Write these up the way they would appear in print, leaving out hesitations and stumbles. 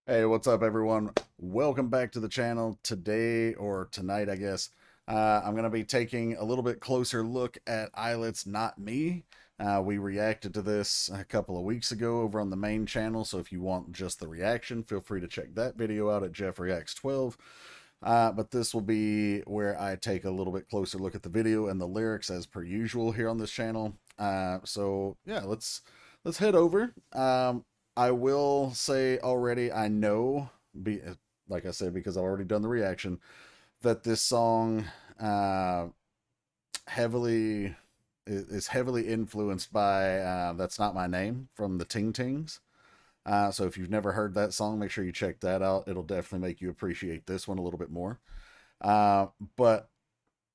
Hey, what's up, everyone? Welcome back to the channel. Today, or tonight, I guess, I'm going to be taking a little bit closer look at ILLIT's Not Me. We reacted to this a couple of weeks ago over on the main channel, so if you want just the reaction, feel free to check that video out at JeffReacts12. But this will be where I take a little bit closer look at the video and the lyrics as per usual here on this channel. So yeah, let's head over. I will say already, I know, like I said, because I've already done the reaction, that this song heavily is heavily influenced by "That's Not My Name" from the Ting Tings. So if you've never heard that song, make sure you check that out. It'll definitely make you appreciate this one a little bit more. But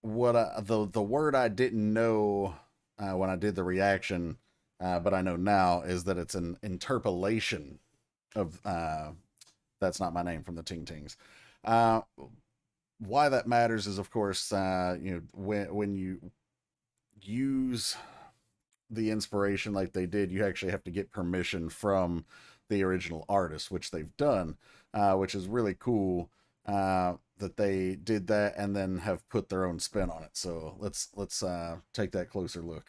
the word I didn't know when I did the reaction, but I know now, is that it's an interpolation of "That's Not My Name" from the Ting Tings. Why that matters is, of course, when you use the inspiration like they did, you actually have to get permission from the original artist, which they've done, which is really cool that they did that and then have put their own spin on it. So let's take that closer look.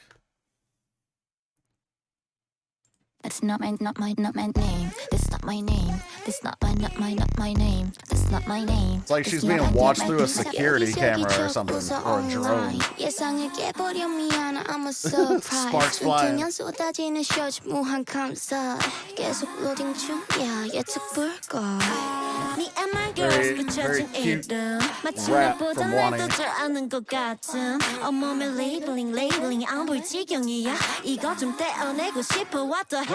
That's not my name. That's not my name. That's not my name. That's not my name. It's like she's being watched through a security camera or something, or a drone. 예상을 깨버려 미안해, I'm a surprise. Sparks flying. 수년 쏟아지는 쇼츠 무한 감사. 계속 로딩 중이야, 예측 불가. Very cute rap from Wanting. 온몸에 레이블링 안 보일 지경이야. 이거 좀 떼어내고 싶어. What the hell?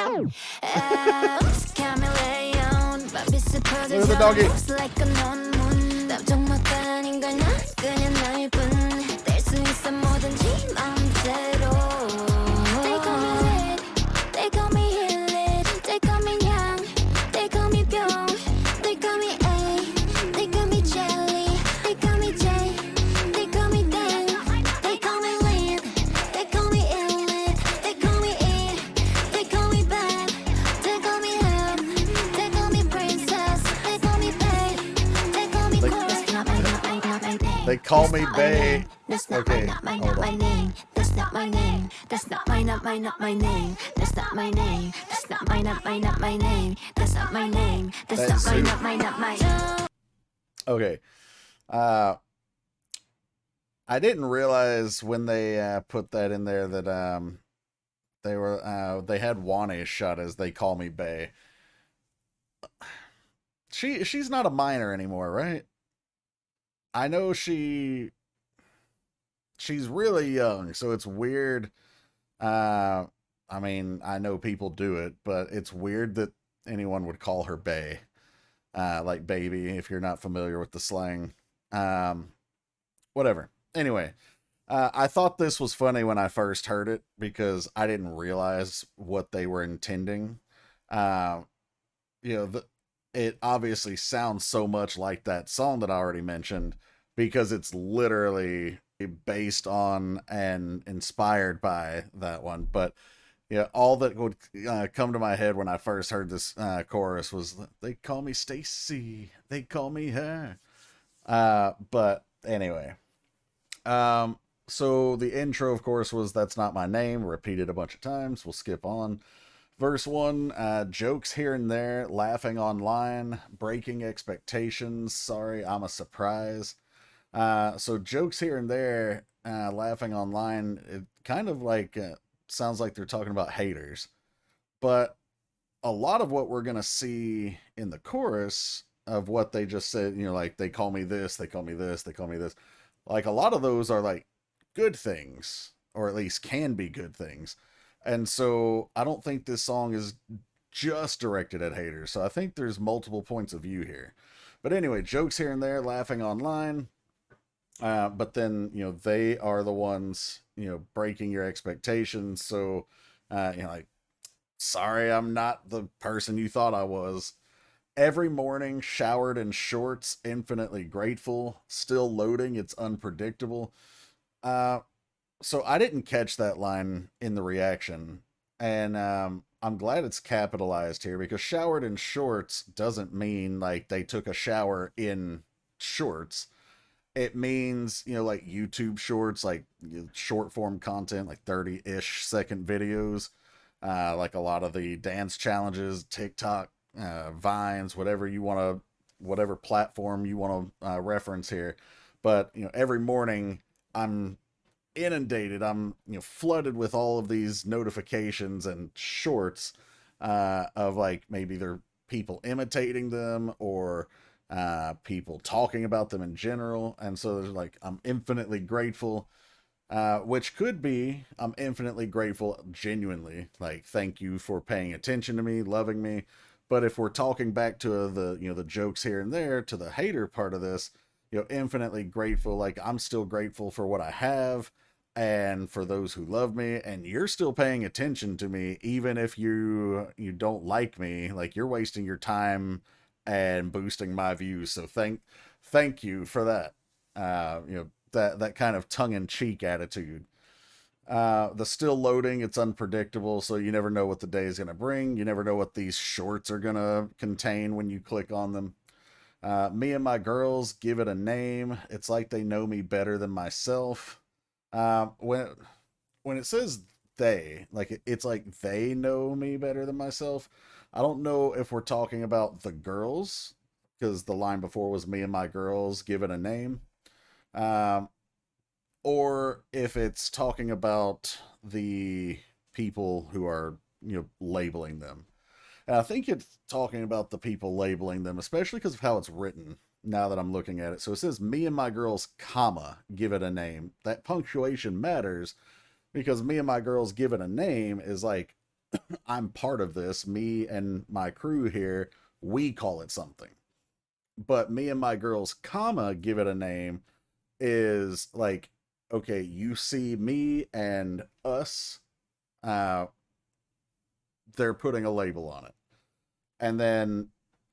Look at the doggy. They call me ILLIT, they call me Yang, they call me Byung, they call me A, they call me Jelly, they call me J, they call me Dang, they call me Lit, they call me ILLIT, they call me E, they call me Bad, they call me Ham, they call me Princess, they call me Bae, they call me Cool. They call me Bae. That's not Okay, my name. That's not my name. That's not my name. That's not my name. That's not my name. That's not my name. That's not my. Okay. I didn't realize when they put that in there that they had Wane shut as "They Call Me Bae." She's not a minor anymore, right? I know she's really young, so it's weird. I mean, I know people do it, but it's weird that anyone would call her Bae, like baby, if you're not familiar with the slang. Whatever. Anyway, I thought this was funny when I first heard it because I didn't realize what they were intending. Uh, it obviously sounds so much like that song that I already mentioned because it's literally based on and inspired by that one. But yeah, all that would come to my head when I first heard this chorus was, "They call me Stacy, they call me her." But anyway, so the intro, of course, was "That's Not My Name," repeated a bunch of times. We'll skip on. Verse 1, jokes here and there, laughing online, breaking expectations, sorry, I'm a surprise. So jokes here and there, laughing online, it kind of like sounds like they're talking about haters. But a lot of what we're going to see in the chorus of what they just said, like, "They call me this, they call me this, they call me this." Like, a lot of those are like good things, or at least can be good things. And so I don't think this song is just directed at haters. So I think there's multiple points of view here. But anyway, jokes here and there, laughing online. But then, they are the ones, breaking your expectations. So, like, sorry, I'm not the person you thought I was. Every morning, showered in shorts, infinitely grateful. Still loading, it's unpredictable. So I didn't catch that line in the reaction. And I'm glad it's capitalized here because showered in shorts doesn't mean like they took a shower in shorts. It means, like YouTube shorts, like short form content, like 30-ish second videos, like a lot of the dance challenges, TikTok, Vines, whatever platform you want to reference here. But, every morning I'm inundated. I'm flooded with all of these notifications and shorts of like maybe they're people imitating them or people talking about them in general. And so there's like I'm infinitely grateful, which could be I'm infinitely grateful genuinely. Like thank you for paying attention to me, loving me. But if we're talking back to the jokes here and there to the hater part of this, infinitely grateful. Like I'm still grateful for what I have and for those who love me, and you're still paying attention to me even if you don't like me. Like you're wasting your time and boosting my views, so thank you for that. That kind of tongue-in-cheek attitude. The still loading, it's unpredictable, so you never know what the day is going to bring. You never know what these shorts are going to contain when you click on them. Me and my girls give it a name. It's like they know me better than myself. When it says they, like it's like they know me better than myself. I don't know if we're talking about the girls because the line before was me and my girls give it a name, um, or if it's talking about the people who are labeling them. And I think it's talking about the people labeling them, especially because of how it's written now that I'm looking at it. So it says, me and my girls, comma, give it a name. That punctuation matters because me and my girls give it a name is like, I'm part of this. Me and my crew here, we call it something. But me and my girls, comma, give it a name is like, okay, you see me and us, uh, they're putting a label on it. And then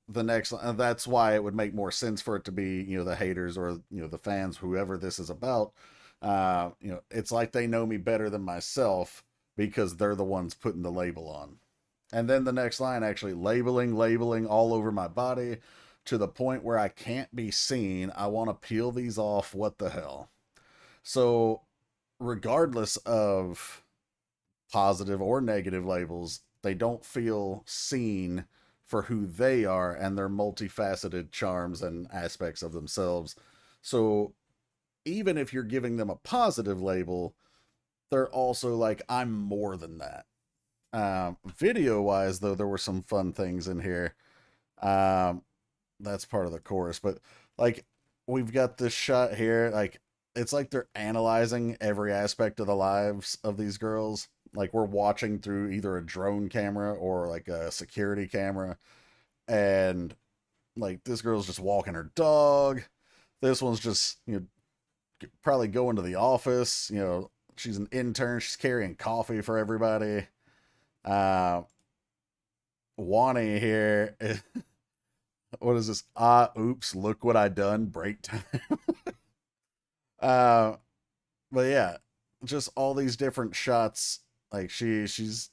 the next, that's why it would make more sense for it to be the haters or the fans, whoever this is about. It's like they know me better than myself because they're the ones putting the label on. And then the next line, actually labeling all over my body to the point where I can't be seen. I want to peel these off. What the hell? So regardless of positive or negative labels, they don't feel seen for who they are and their multifaceted charms and aspects of themselves. So even if you're giving them a positive label, they're also like, I'm more than that. Video wise, though, there were some fun things in here. Um, that's part of the chorus, but like we've got this shot here, like it's like they're analyzing every aspect of the lives of these girls. Like we're watching through either a drone camera or like a security camera, and like this girl's just walking her dog. This one's just probably going to the office. She's an intern. She's carrying coffee for everybody. Uh, Wani here. What is this? Oops! Look what I done. Break time. uh, but yeah, just all these different shots. Like she's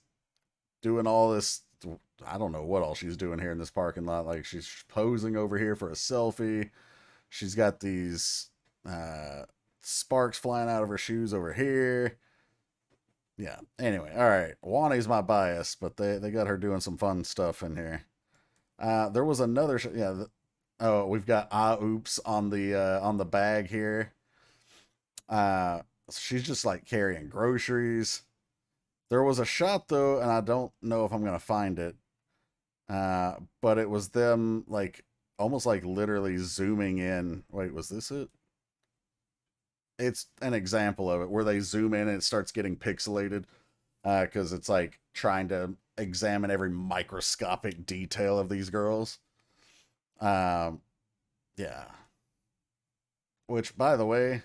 doing all this. I don't know what all she's doing here in this parking lot. Like she's posing over here for a selfie. She's got these uh, sparks flying out of her shoes over here. Yeah. Anyway, all right. Wani's my bias, but they got her doing some fun stuff in here. There was another. Yeah. Oh, we've got oops on the bag here. She's just like carrying groceries. There was a shot though, and I don't know if I'm gonna find it. But it was them like almost like literally zooming in. Wait, was this it? It's an example of it where they zoom in and it starts getting pixelated because it's like trying to examine every microscopic detail of these girls. Um, yeah. Which, by the way,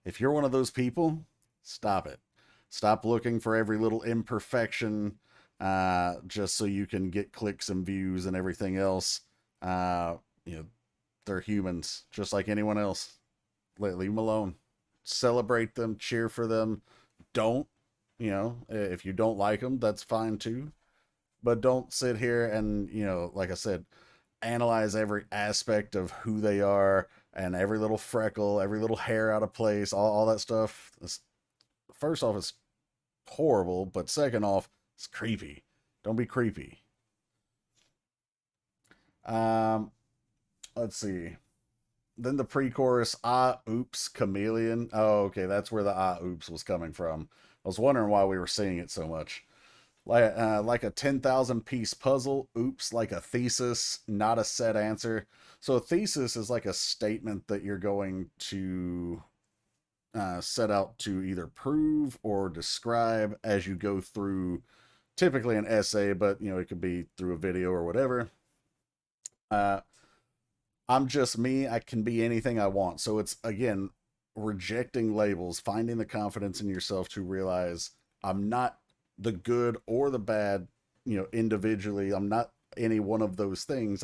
if you're one of those people, stop it. Stop looking for every little imperfection just so you can get clicks and views and everything else. Uh, you know, they're humans, just like anyone else. Leave them alone. Celebrate them, cheer for them. Don't, if you don't like them, that's fine too. but don't sit here and, like I said, analyze every aspect of who they are and every little freckle, every little hair out of place, all that stuff. First off, it's horrible, but second off, it's creepy. Don't be creepy. Um, let's see. Then the pre-chorus, ah, oops, chameleon. Oh, okay, that's where the ah, oops was coming from. I was wondering why we were seeing it so much. Like a 10,000 piece puzzle. Oops, like a thesis, not a set answer. So a thesis is like a statement that you're going to set out to either prove or describe as you go through, typically an essay, but it could be through a video or whatever. I'm just me. I can be anything I want. So it's, again, rejecting labels, finding the confidence in yourself to realize I'm not the good or the bad, individually. I'm not any one of those things.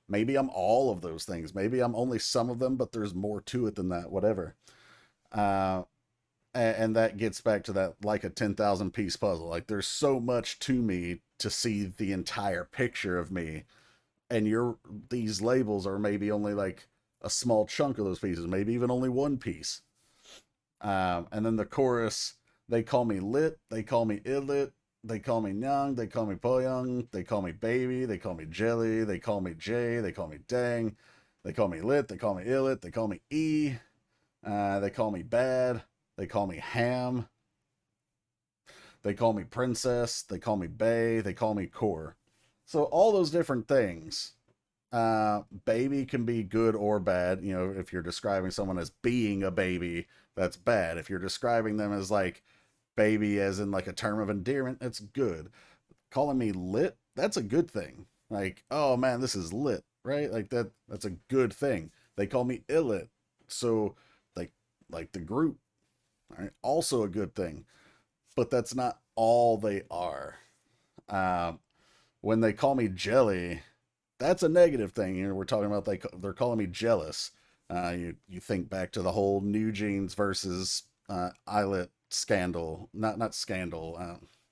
Maybe I'm all of those things. Maybe I'm only some of them, but there's more to it than that, whatever. And that gets back to that, like a 10,000 piece puzzle. Like, there's so much to me to see the entire picture of me. And these labels are maybe only like a small chunk of those pieces, maybe even only one piece. And then the chorus, they call me lit, they call me ILLIT, they call me Nyang, they call me Poyoung, they call me baby, they call me jelly, they call me J, they call me dang, they call me lit, they call me ILLIT, they call me E, they call me bad, they call me ham, they call me princess, they call me bae, they call me core. So all those different things. Baby can be good or bad. If you're describing someone as being a baby, that's bad. If you're describing them as like baby as in like a term of endearment, it's good. Calling me lit, that's a good thing. Like, oh man, this is lit, right? Like that's a good thing. They call me ILLIT, so like the group, right? Also a good thing. But that's not all they are. When they call me jelly, that's a negative thing. We're talking about they're calling me jealous. You think back to the whole New Jeans versus ILLIT scandal. Not scandal.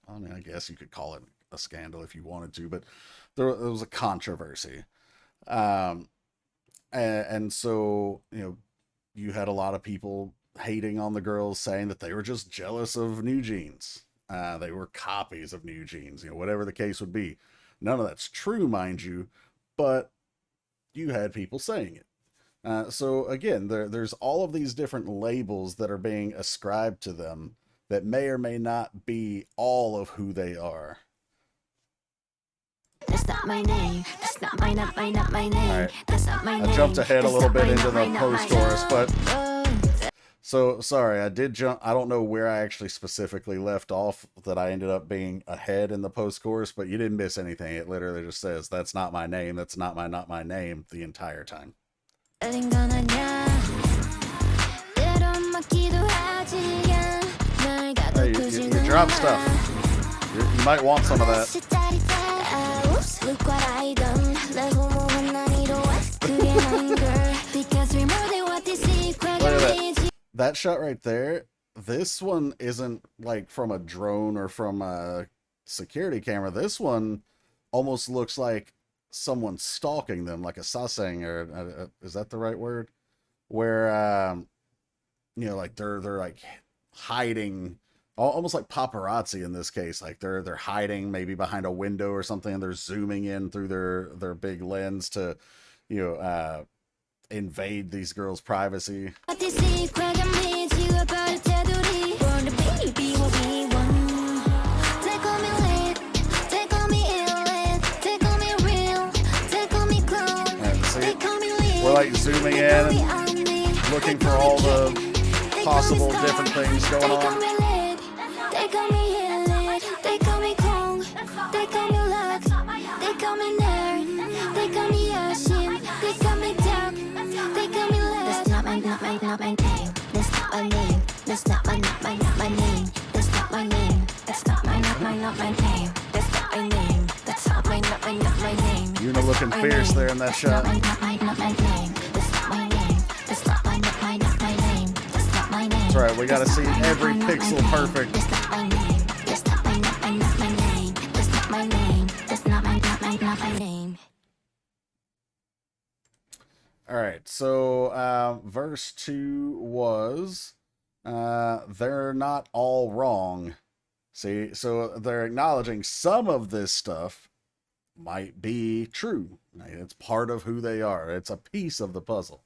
I mean, I guess you could call it a scandal if you wanted to, but there was a controversy. And so, you had a lot of people hating on the girls, saying that they were just jealous of New Jeans. They were copies of New Jeans, whatever the case would be. None of that's true, mind you, but you had people saying it. So again, there's all of these different labels that are being ascribed to them that may or may not be all of who they are. That's not my name. That's not my name. Right. That's not my name. I jumped ahead a little bit into the That's post-chorus, but so sorry, I did jump. I don't know where I actually specifically left off that I ended up being ahead in the post-chorus, but you didn't miss anything. It literally just says, that's not my name. That's not my name the entire time. You drop stuff. You might want some of that. Look what I done. That shot right there, this one isn't like from a drone or from a security camera. This one almost looks like someone stalking them, like a sasang, or is that the right word? Where like they're like hiding, almost like paparazzi in this case. Like they're hiding maybe behind a window or something, and they're zooming in through their big lens to invade these girls' privacy. We're like zooming in and looking for all the possible different things going on. They call me ILLIT, they call me Kong, they call me Luck, they call me Nerd, they call me Yashin, they call me Duck, they call me Left. That's not my name. That's not my name. That's not my name. That's not my name. That's not my name. That's not my name. That's not my name. You're looking fierce there in that shot. That's not my name. That's not my name. That's not my name. That's not my name. That's right. We gotta see every pixel perfect. That's not my name. That's not my name. That's not my name. All right, so verse 2 was they're not all wrong. See, so they're acknowledging some of this stuff might be true. It's part of who they are, it's a piece of the puzzle.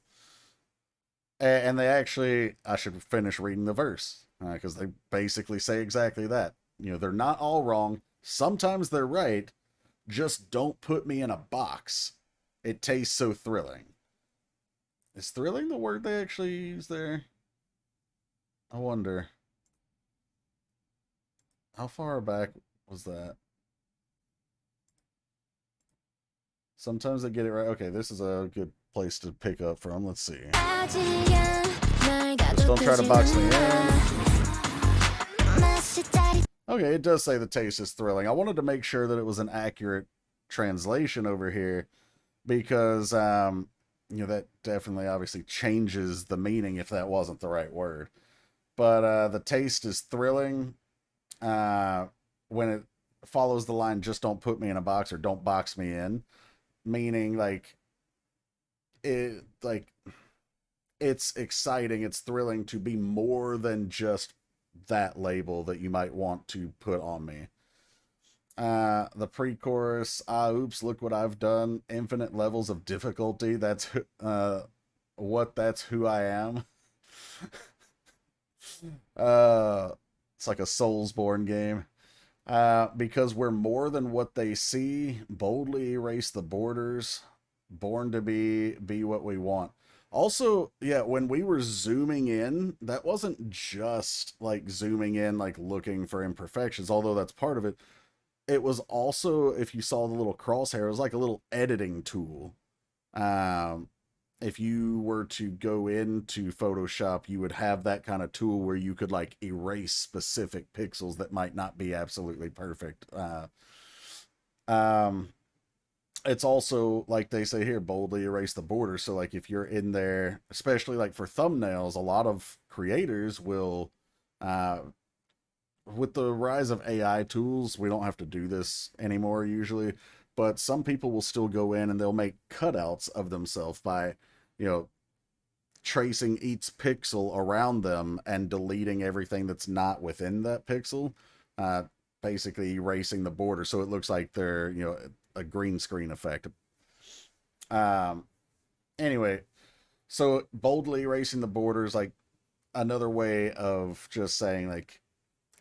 And they actually, I should finish reading the verse because they basically say exactly that. You know, they're not all wrong. Sometimes they're right. Just don't put me in a box. It tastes so thrilling. Is thrilling the word they actually use there? I wonder. How far back was that? Sometimes they get it right. Okay, this is a good place to pick up from. Let's see. Just don't try to box me in. Okay, it does say the taste is thrilling. I wanted to make sure that it was an accurate translation over here because, you know, that definitely obviously changes the meaning if that wasn't the right word. But the taste is thrilling when it follows the line, just don't put me in a box or don't box me in, meaning like it's exciting, it's thrilling to be more than just that label that you might want to put on me. The pre-chorus, oops, look what I've done, infinite levels of difficulty, that's that's who I am. It's like a Soulsborne game. Because we're more than what they see, boldly erase the borders, born to be what we want. Also, yeah, when we were zooming in, that wasn't just like zooming in, like looking for imperfections, although that's part of it. It was also, if you saw the little crosshair, it was like a little editing tool. Um, if you were to go into Photoshop, you would have that kind of tool where you could like erase specific pixels that might not be absolutely perfect. Um, it's also like they say here, boldly erase the border. So like if you're in there, especially like for thumbnails, a lot of creators will, uh, with the rise of AI tools, we don't have to do this anymore usually, but some people will still go in and they'll make cutouts of themselves by, you know, tracing each pixel around them and deleting everything that's not within that pixel, uh, basically erasing the border so it looks like they're, you know, a green screen effect. Um, anyway, so boldly erasing the borders, like another way of just saying like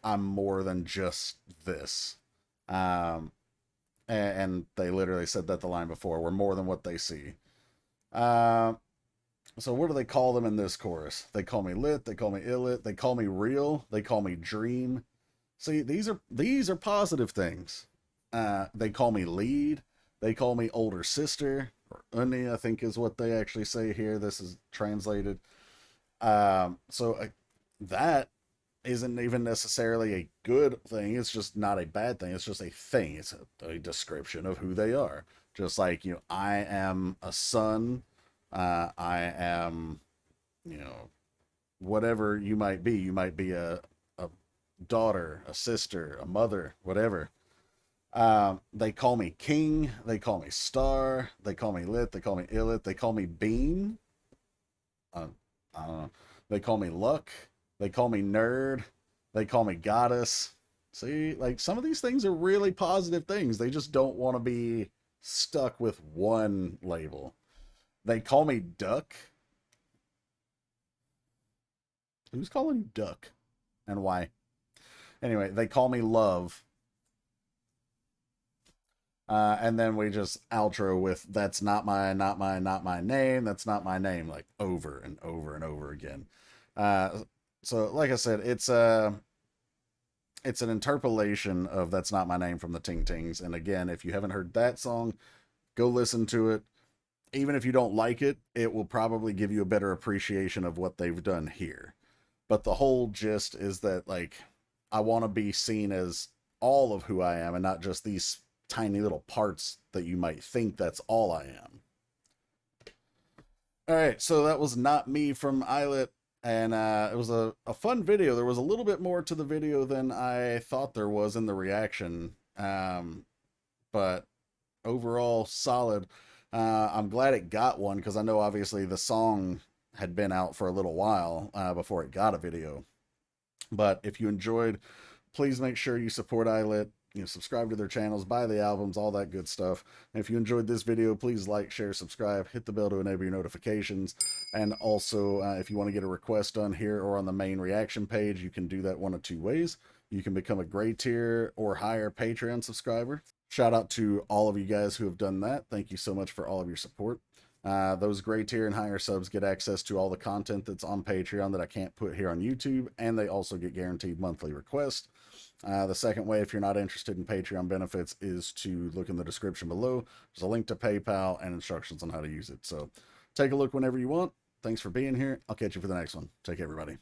I'm more than just this. Um, and they literally said that the line before. We're more than what they see. So what do they call them in this chorus? They call me lit. They call me illit. They call me real. They call me dream. See, these are positive things. They call me lead. They call me older sister, or Uni, I think is what they actually say here. This is translated. So that isn't even necessarily a good thing. It's just not a bad thing. It's just a thing. It's a description of who they are. Just like, you know, I am a son. I am, you know, whatever you might be. You might be a daughter, a sister, a mother, whatever. They call me king. They call me star. They call me lit. They call me illit. They call me bean. I don't know. They call me luck. They call me nerd. They call me goddess. See, like some of these things are really positive things. They just don't want to be stuck with one label. They call me duck. Who's calling you duck? And why? Anyway, they call me love. And then we just outro with that's not my name. That's not my name, like over and over and over again. So like I said, it's an interpolation of that's not my name from the Ting Tings. And again, if you haven't heard that song, go listen to it. Even if you don't like it, it will probably give you a better appreciation of what they've done here. But the whole gist is that like I want to be seen as all of who I am and not just these tiny little parts that you might think that's all I am. All right, so that was Not Me from ILLIT, and it was a fun video. There was a little bit more to the video than I thought there was in the reaction, but overall solid. I'm glad it got one because I know obviously the song had been out for a little while before it got a video. But if you enjoyed, please make sure you support ILLIT. You know, subscribe to their channels, buy the albums, all that good stuff. And if you enjoyed this video, please like, share, subscribe, hit the bell to enable your notifications. And also, if you want to get a request done here or on the main reaction page, you can do that one of two ways. You can become a gray tier or higher Patreon subscriber. Shout out to all of you guys who have done that. Thank you so much for all of your support. Those gray tier and higher subs get access to all the content that's on Patreon that I can't put here on YouTube, and they also get guaranteed monthly requests. The second way, if you're not interested in Patreon benefits, is to look in the description below. There's a link to PayPal and instructions on how to use it. So take a look whenever you want. Thanks for being here. I'll catch you for the next one. Take care, everybody.